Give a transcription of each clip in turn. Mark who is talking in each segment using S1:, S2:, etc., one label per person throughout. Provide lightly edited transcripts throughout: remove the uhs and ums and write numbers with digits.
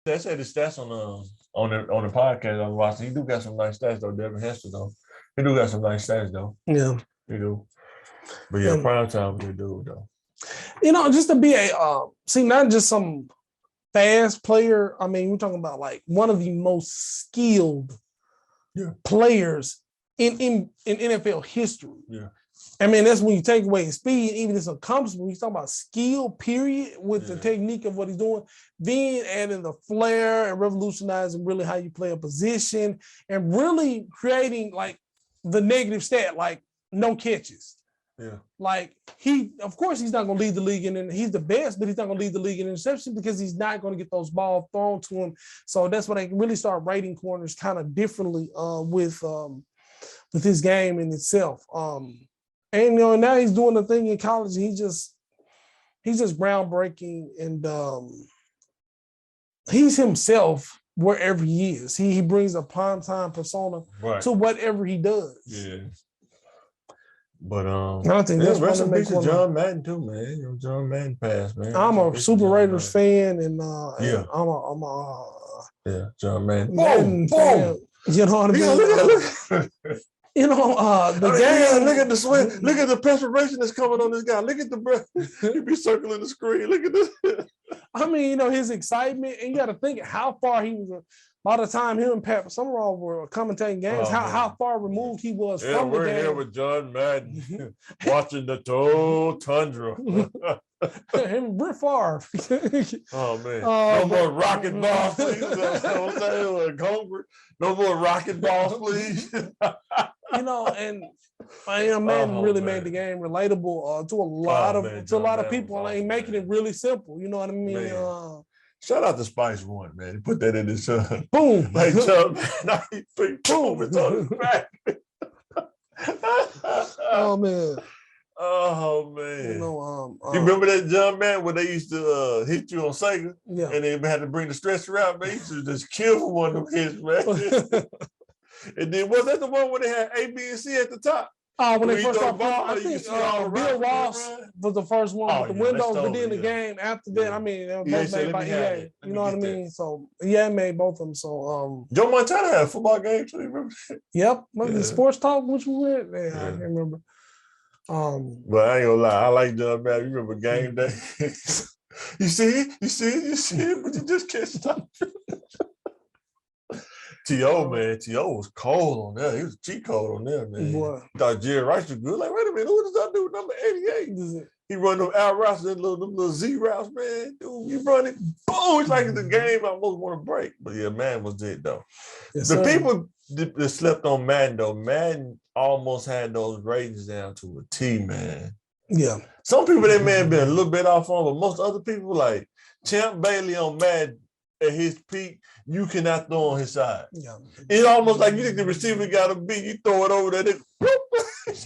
S1: They said the stats on the podcast I was watching. He do got some nice stats though, Devin Hester though. He do got some nice stats though.
S2: Yeah.
S1: He do. But yeah, prime time they do though.
S2: Just to be not just some fast player. I mean, we're talking about like one of the most skilled players in NFL history.
S1: Yeah.
S2: I mean, that's when you take away his speed, even his accomplishment. When you talk about skill, period, with the technique of what he's doing, then adding the flair and revolutionizing really how you play a position and really creating like the negative stat, like no catches.
S1: Yeah.
S2: Like of course, he's not going to lead the league and he's the best, but he's not going to lead the league in interception because he's not going to get those balls thrown to him. So that's when they really start rating corners kind of differently with his game in itself. And now he's doing the thing in college. He's just groundbreaking, and he's himself wherever he is. He brings a primetime persona to whatever he does.
S1: Yeah. But
S2: I think that's
S1: rest in peace to John Madden too, man. John Madden passed, man.
S2: I'm a Super Raiders fan, and
S1: yeah,
S2: I'm a
S1: John Madden.
S2: Madden fan. You know what I mean? The game.
S1: Look at the sweat. Look at the perspiration that's coming on this guy. Look at the breath. He be circling the screen. Look at this.
S2: I mean, his excitement, and you got to think how far he was. By the time him and Pat Summerall were commentating games, how far removed he was from the game.
S1: We're here with John Madden watching the Tundra.
S2: Him and Brett Favre.
S1: Oh, man. No more rocket balls, please. No more rocket balls, please.
S2: And Madden really made the game relatable to a lot of people, and making it really simple. You know what I mean?
S1: Shout out to Spice One, man. He put that in his
S2: boom.
S1: Like Chubb, 93, boom, it's on his back.
S2: Oh man.
S1: Oh man. You remember that John Man when they used to hit you on Sega?
S2: Yeah.
S1: And they had to bring the stretcher out, man. He used to just kill for one of them hits, man. And then was that the one where they had A, B, and C at the top?
S2: When they first started, I think Bill Ross was the first one with the windows, but then the game after that, I mean, it was both made by EA. You know what I mean? So EA made both of them. So
S1: Joe Montana had a football game too. You remember that?
S2: Yep, the Sports Talk, which we went. I can't remember.
S1: But I ain't gonna lie, I like John Madden. You remember game day? You see it, but you just can't stop. T.O., man. T.O. was cold on there. He was a cheat code on there, man.
S2: Boy.
S1: Thought Jerry Rice was good. Like, wait a minute, who does that do with number 88? He run them out routes, them little Z routes, man. Dude, you run it, boom. It's like the game I almost want to break. But yeah, Madden was it, though.
S2: Yes,
S1: the people that slept on Madden, though, Madden almost had those ratings down to a T, man.
S2: Yeah.
S1: Some people, they may have been a little bit off on, but most other people, like Champ Bailey on Madden, at his peak, you cannot throw on his side.
S2: Yeah.
S1: It's almost like you think the receiver got a beat, you throw it over there.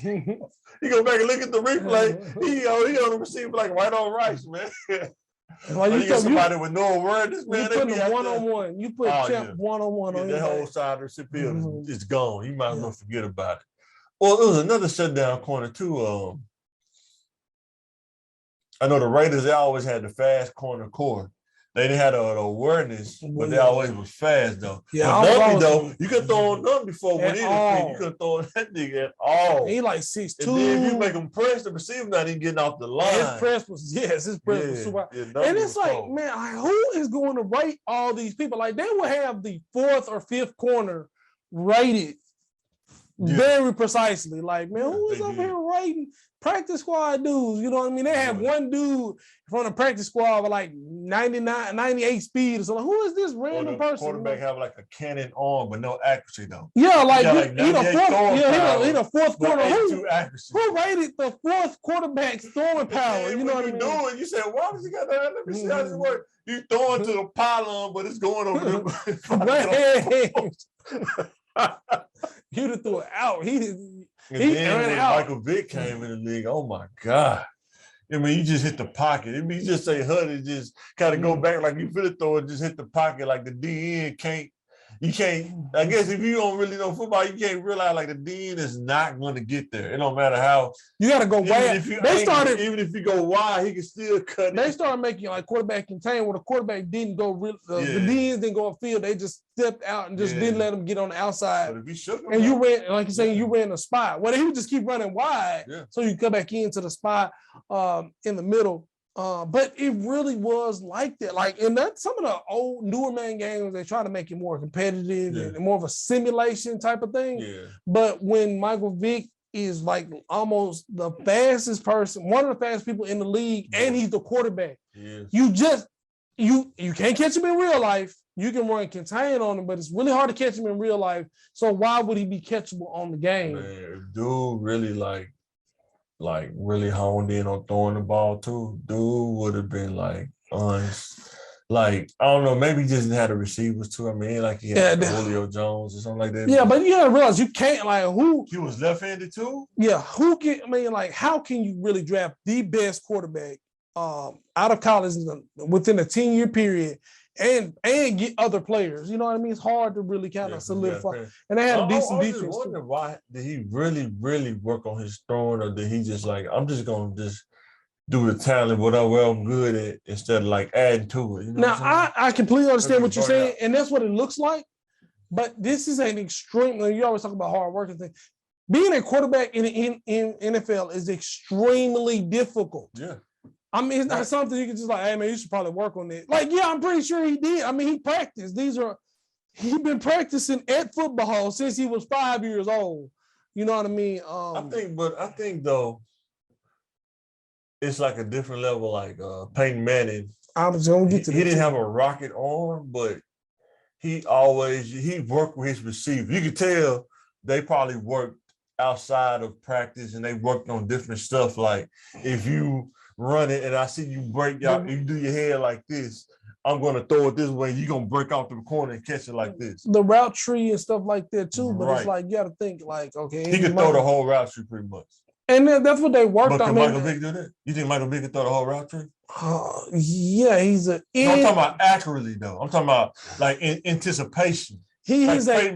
S1: You go back and look at the replay, he on the receiver like right on Rice, man. Like you got somebody with no awareness, man.
S2: You put them one-on-one. You put Champ one-on-one on
S1: that whole side of the field is gone. You might as well forget about it. Well, there was another shutdown corner too. I know the Raiders, they always had the fast corner core. They didn't have the awareness, but they always was fast though.
S2: Yeah,
S1: Numbie, though, you could throw on Numbie before when you could throw on that nigga at all.
S2: He like 6'2".
S1: And then if you make him press, the receiver not even getting off the line.
S2: His press was super. And it's like, cold. Man, who is going to rate all these people? Like they will have the 4th or 5th corner rated very precisely. Like, man, who is up here rating practice squad dudes? You know what I mean? They have one dude from the practice squad with like 99, 98 speed or something. Who is this random person?
S1: Quarterback have like a cannon arm, but no accuracy though.
S2: Yeah, like he the fourth quarter. Who rated the 4th quarterback's throwing power? You know what I mean?
S1: Doing, you said, why does he got that? Let me see how this works. You throwing to the pylon, but it's going over the
S2: You'd have threw it out. He
S1: ran when out. Michael Vick came in the league. Oh my God. I mean, you just hit the pocket. I mean, you just say HUD and just kind of go back like you feel it throw it, just hit the pocket like the DN can't. you can't. I guess if you don't really know football, you can't realize like the DN is not going to get there. It don't matter how.
S2: You got to go wide.
S1: Even if you go wide, he can still cut.
S2: They started making like quarterback contain where the quarterback didn't go. The DNs didn't go upfield. They just stepped out and just didn't let him get on the outside.
S1: But if you shook him,
S2: and you ran, like you saying, you ran a spot. Well, he would just keep running wide, so you come back into the spot in the middle. But it really was like that. Like, and that's some of the old newer man games, they try to make it more competitive and more of a simulation type of thing. Yeah. But when Michael Vick is like almost the fastest person, one of the fastest people in the league, and he's the quarterback. Yes. You can't catch him in real life. You can run contain on him, but it's really hard to catch him in real life. So why would he be catchable on the game?
S1: Man, dude really like really honed in on throwing the ball too. Dude would have been like honest. Like, I don't know, maybe he just didn't have the receivers too. I mean, like he had Julio Jones or something like that.
S2: Yeah, but you gotta realize you can't who
S1: he was left-handed too?
S2: Yeah, how can you really draft the best quarterback out of college within a 10-year period and get other players? You know what I mean? It's hard to really kind of solidify. And they had a decent defense. I just wonder why did he really, really work on his throwing, or did he just like, I'm just gonna just do the talent whatever I'm good at instead of like adding to it? You know now I completely understand what you're saying, and that's what it looks like. But this is an extremely, you always talk about hard work and things. Being a quarterback in NFL is extremely difficult. Yeah. I mean, it's not something you can just like, hey man, you should probably work on it. Like, yeah, I'm pretty sure he did. I mean, he practiced. He's been practicing at football since he was 5 years old. You know what I mean?
S1: I think though, it's like a different level. Like Peyton Manning,
S2: I was gonna get to
S1: he didn't have a rocket arm, but he worked with his receiver. You could tell they probably worked outside of practice and they worked on different stuff. Like if you run it and I see you break out, you do your head like this, I'm going to throw it this way. You're going to break out the corner and catch it like this.
S2: The route tree and stuff like that too. But it's like, you got to think like, okay.
S1: He could throw the whole route tree pretty much.
S2: And that's what they worked on.
S1: But can Michael Vick do that? You think Michael Vick could throw the whole route tree?
S2: Yeah, he's a...
S1: No, I'm talking about accurately though. I'm talking about like in anticipation.
S2: He is a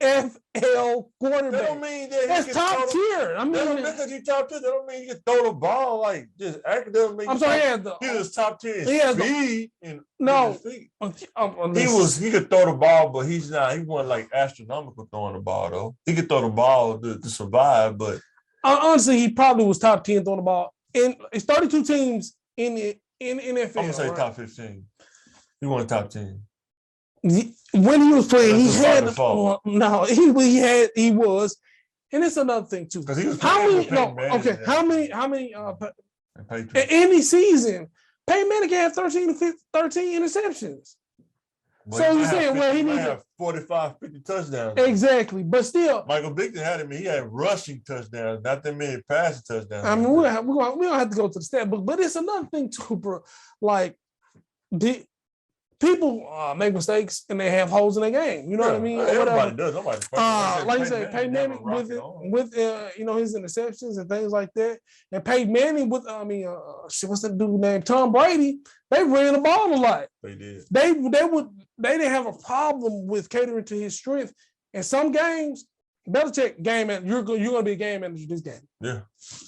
S2: NFL quarterback.
S1: That don't mean that
S2: that's top tier. I mean,
S1: that don't mean that you top tier. That don't mean you can throw the ball like just accurate.
S2: I'm sorry,
S1: he was top tier.
S2: He has
S1: speed and
S2: he
S1: could throw the ball, but he's not. He wasn't like astronomical throwing the ball though. He could throw the ball to survive, but
S2: honestly, he probably was top 10 throwing the ball. And it's 32 teams in NFL.
S1: I'm gonna say top 15. He won top 10.
S2: When he was playing, he was, and it's another thing too.
S1: Because he was
S2: how many in any season, Peyton Manning had 13 interceptions.
S1: But so you're saying, he needs 45, 50 touchdowns.
S2: Exactly, but still,
S1: Michael Vick had him. He had rushing touchdowns, not that many passing touchdowns.
S2: I mean, we don't have to go to the stat book, but it's another thing too, bro. Like, people make mistakes and they have holes in their game. You know what I mean?
S1: Everybody does. Nobody.
S2: Like you said, Peyton Manning with his interceptions and things like that, and Peyton Manning with what's that dude named Tom Brady? They ran the ball a lot.
S1: They did.
S2: They didn't have a problem with catering to his strength. In some games, Belichick game manager, you're going to be a game manager this game.
S1: Yeah.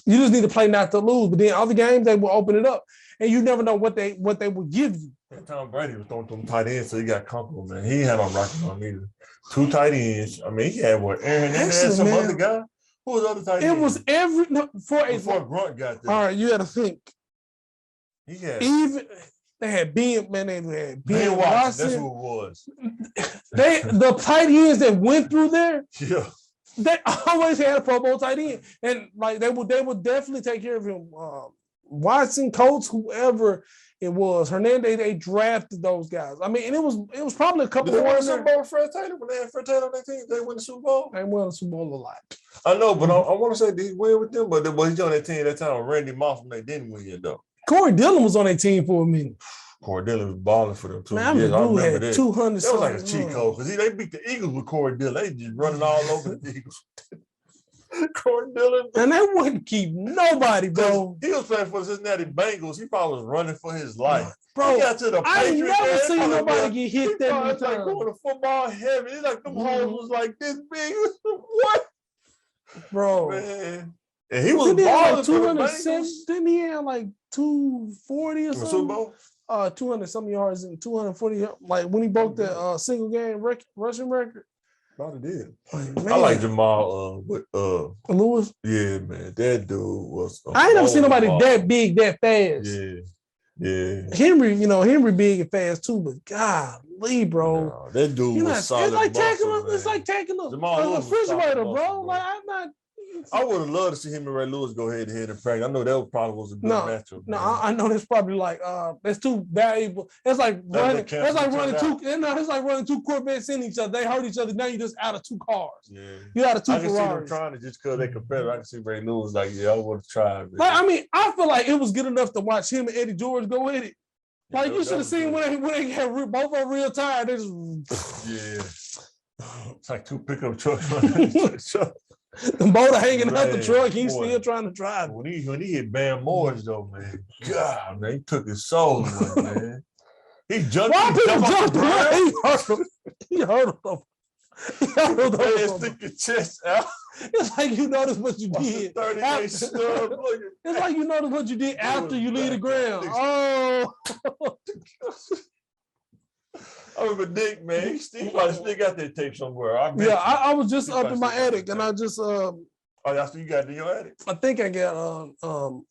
S2: You just need to play not to lose. But then other games they will open it up, and you never know what they will give you.
S1: And Tom Brady was throwing them tight ends, so he got comfortable, man. He had on rocket on either. 2 tight ends. I mean, he had Aaron and some other guy. Who was the other tight end?
S2: It was
S1: before Grunt got there.
S2: All right, you got to think.
S1: He had
S2: they had Ben
S1: Watson. That's who it was.
S2: The tight ends that went through there.
S1: Yeah.
S2: They always had a Pro Bowl tight end, and like they would definitely take care of him. Watson, Coates, whoever it was, Hernandez, they drafted those guys. I mean, and it was probably a couple.
S1: Did they win the Super Bowl with Fred Taylor? When they had Fred Taylor on their team, they win the Super Bowl.
S2: They won the Super Bowl a lot.
S1: I know, but I want to say did he win with them? But he's on that team that time. Randy Moss when they didn't win it though.
S2: Corey Dillon was on their team for a minute.
S1: Corey Dillon was balling for them too.
S2: Man, I remember that. 200.
S1: That was like a cheat code because they beat the Eagles with Corey Dillon. They just running all over the Eagles. Corey Dillon.
S2: And they wouldn't keep nobody, bro.
S1: He was playing for the Cincinnati Bengals. He probably was running for his life.
S2: Bro,
S1: he got to the
S2: I ain't
S1: Patriots,
S2: never seen nobody get hit that many times.
S1: Like going to football heaven. He's like, them holes was like this big. What?
S2: Bro.
S1: Man. And he was balling for the Bengals.
S2: Didn't he have like 240 or something?
S1: Super Bowl?
S2: 200 some yards and 240, like when he broke the single game rushing record.
S1: Probably did. I like Jamal
S2: Lewis.
S1: Yeah, man. That dude was.
S2: I ain't never seen nobody that big, that fast.
S1: Yeah.
S2: Henry big and fast too, but golly, bro.
S1: No, that dude was solid.
S2: It's like taking a refrigerator, bro. Like I'm not.
S1: I would have loved to see him and Ray Lewis go head to head in practice. I know that probably was a good matchup.
S2: No, I know that's probably like that's too valuable. It's like running. It's like running two Corvettes in each other. They hurt each other. Now you just out of two cars.
S1: Yeah,
S2: you out of two
S1: Ferraris. I can see them trying to just because they competitive. I can see Ray Lewis like, I would have tried.
S2: Like, I mean, I feel like it was good enough to watch him and Eddie George go at it. Like you should have seen when they had both of them real tired. They just
S1: it's like two pickup trucks.
S2: The motor hanging out the truck, he's still trying to drive.
S1: When he hit Bam Morris though, man, God, man, he took his soul away, man. He jumped.
S2: Why people jumped around? He hurt him.
S1: Stick your chest out.
S2: It's like you notice what you did.
S1: It's
S2: like you notice what you did after you leave the ground. Oh.
S1: I remember Dick, man. He probably still got that tape somewhere.
S2: I was just up in my attic, and I just
S1: oh, that's what you got in your attic?
S2: I think I got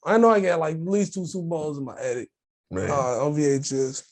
S2: I know I got like at least 2 Super Bowls in my attic.
S1: Man.
S2: On VHS.